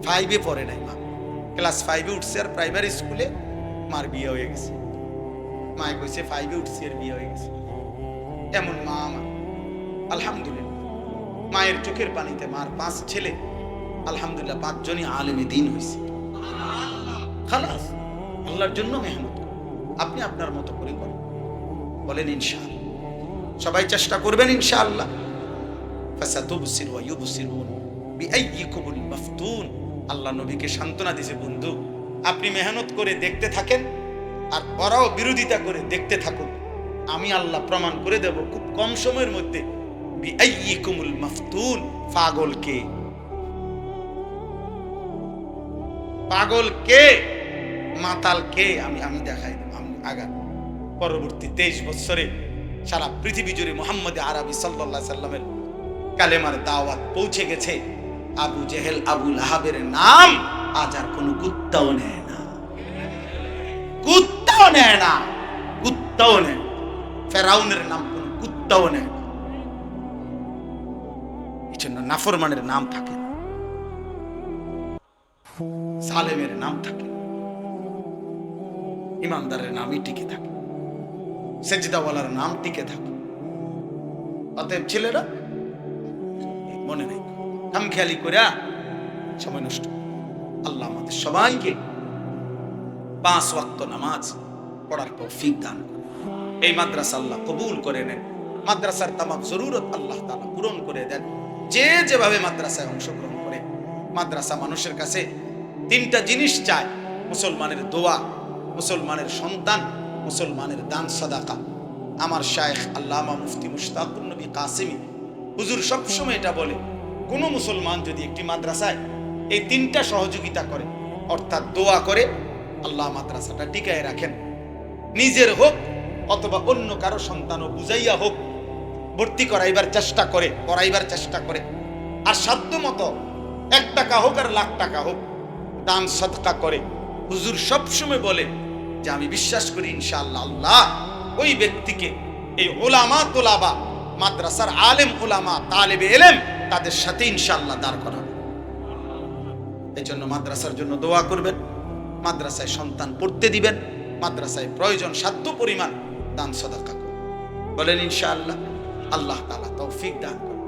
5-এ পড়ে নাই মা, ক্লাস 5-এ উঠছে। আর প্রাইমারি স্কুলে মার বিয়ে হয়ে গেছে। মায় কইছে 5-এ উঠছে আর বিয়ে হয়ে গেছে। এমন মা আমার, আলহামদুলিল্লাহ। মায়ের চোখের পানিতে মার 5 ছেলে, আলহামদুলিল্লাহ 5 জনই আলেমে দ্বীন হয়েছে। খালাস, আল্লাহর জন্য মেহনত করুন। আপনি আপনার মতো করে করেন, বলেন ইনশাআল্লাহ। সবাই চেষ্টা করবেন ইনশাআল্লাহ। ফাসাতুবসিরু ওয়া ইউবসিরুন বিআইয়িকুমুল মাফতুন। আল্লাহ নবীকে সান্ত্বনা দিয়েছে, বন্ধু আপনি মেহনত করে দেখতে থাকেন, আর ওরাও বিরোধিতা করে দেখতে থাকুন। আমি আল্লাহ প্রমাণ করে দেব খুব কম সময়ের মধ্যে। বিআইয়িকুমুল মাফতুন, পাগল কে, পাগল কে, মাতাল কে, আমি দেখাই দেব। আমি আগাম পরবর্তী 23 বছরে সারা পৃথিবী জুড়ে মুহাম্মদ আরবি সাল্লাল্লাহু আলাইহি সাল্লামের কালেমার দাওয়াত পৌঁছে গেছে। আবু জেহেল, আবু লাহাবের নাম আজ আর কোনো কুত্তাও নেয় না, কুত্তাও নেয় না, কুত্তাও নেয়। ফেরাউনের নাম কোনো কুত্তাও নেয় না। এই জন্য নাফরমানের নাম থাকে, সালেমের নাম থাকে, ইমানদারের নামই টিকে থাকে, সেজদাওয়ালার নাম টিকে থাকে। অতএব ছেলেরা মনে নাই খামখেয়ালি করে সময় নষ্ট। আল্লাহ আমাদের সবাইকে 5 ওয়াক্ত নামাজ পড়ার তৌফিক দান করে। এই মাদ্রাসা আল্লাহ কবুল করে নেন। মাদ্রাসার তামাম জরুরত আল্লাহ তাআলা পূরণ করে দেন। যে যেভাবে মাদ্রাসায় অংশগ্রহণ করে, মাদ্রাসা মানুষের কাছে 3টা জিনিস চায়: মুসলমানের দোয়া, মুসলমানের সন্তান, মুসলমানের দান সাদাকা। আমার শায়েখ আল্লামা মুফতি মুশতাকুর নবী কাসেমি হুজুর সবসময় এটা বলে, কোন মুসলমান যদি একটি মাদ্রাসায় এই 3টা সহযোগিতা করে, অর্থাৎ দোয়া করে, আল্লাহ মাদ্রাসাটা টিকায় রাখেন। নিজের হোক অথবা অন্য কারো সন্তানও বুঝাইয়া হোক ভর্তি করাইবার চেষ্টা করে, পড়াইবার চেষ্টা করে। আর সাধ্য মতো 1 টাকা হোক আর লাখ টাকা হোক দান সদকা করে। হুজুর সবসময় বলে যে আমি বিশ্বাস করি ইনশাআল্লাহ আল্লাহ ওই ব্যক্তিকে এই উলামা তোলাবা, মাদ্রাসার আলেম উলামা তালেবে ইলম, তাদের সাথে ইনশাআল্লাহ দাঁড় করাবে। এই জন্য মাদ্রাসার জন্য দোয়া করবেন, মাদ্রাসায় সন্তান পড়তে দিবেন, মাদ্রাসায় প্রয়োজন সাধ্য পরিমাণ দান সাদাকা করবেন। বলেন ইনশাআল্লাহ। আল্লাহ তাআলা তৌফিক দান করুন।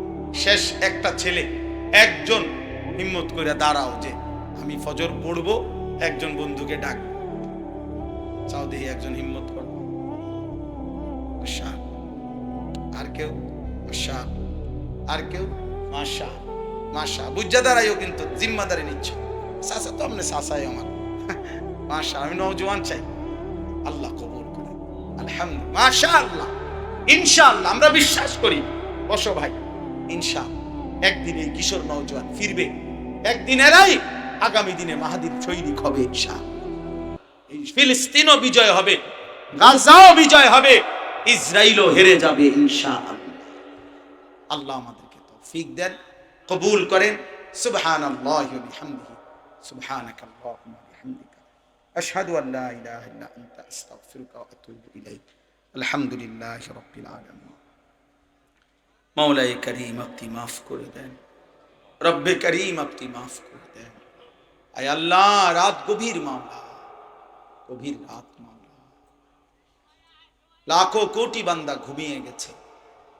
শেষ একটা ছেলে, একজন হিম্মত করে দাঁড়াও যে আমি ফজর পড়বো, একজন বন্ধুকে ডাক চাও, দেখি একজন হিম্মত কর। আর কেউ? আর কেউ? মাশা মাশা বুঝা দাঁড়াইও, কিন্তু জিম্মাদারি নিচ্ছ। চাচা তো আপনি চাচাই আমার, মাশা। আমি নওজোয়ান চাই, আল্লাহ কবুল করে। আলহামদুলিল্লাহ, মাশাআল্লাহ, ইনশাআল্লাহ আমরা বিশ্বাস করি। বসো ভাই, ইনশাআল্লাহ একদিন এই কিশোর নওজোয়ান ফিরবে, একদিন এরাই আগামী দিনে মাহাদির সৈনিক হবে ইনশাআল্লাহ। এই ফিলিস্তিনও বিজয় হবে, গাজাও বিজয় হবে, ইসরায়েলও হেরে যাবে ইনশাআল্লাহ। আল্লাহ আমাদেরকে তৌফিক দেন, কবুল করেন। সুবহানাল্লাহি ওয়া বিহামদিহি, সুবহানাকাল্লাহুম্মা ওয়া বিহামদিকা, আশহাদু আল লা ইলাহা ইল্লা আনতা, আস্তাগফিরুকা ওয়া আতুবু ইলাইক। আলহামদুলিল্লাহি রাব্বিল আলামিন। মাওলায়ে কারীম আপনি মাফ করে দেন, রব্বে কারীম আপনি মাফ করে দেন। আয় আল্লাহ, রাত গভীর মাওলা, গভীর রাত মাওলা, লাখো কোটি বান্দা ঘুমিয়ে গেছে,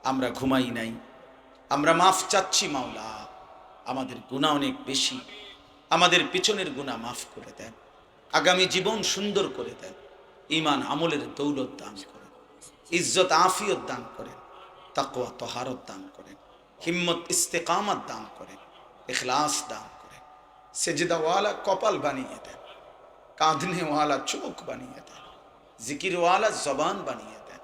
আমরা ঘুমাই নাই। আমরা মাফ চাচ্ছি মাওলা, আমাদের গুনাহ অনেক বেশি, আমাদের পিছনের গুনাহ মাফ করে দেন, আগামী জীবন সুন্দর করে দেন, ঈমান আমলের দৌলত দান করেন, ইজ্জত আফিয়ত দান করেন, তাকওয়া তহারত দান করেন, হিম্মত ইস্তেকামত দান করেন, ইখলাস দান করেন, সেজদাওয়ালা কপাল বানিয়ে দেন, কাঁদনেওয়ালা চোখ বানিয়ে দেন, জিকিরওয়ালা জবান বানিয়ে দেন,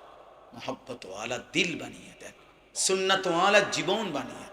মোহব্বতওয়ালা দিল বানিয়ে দেন, সুন্নতওয়ালা জীবন বানিয়ে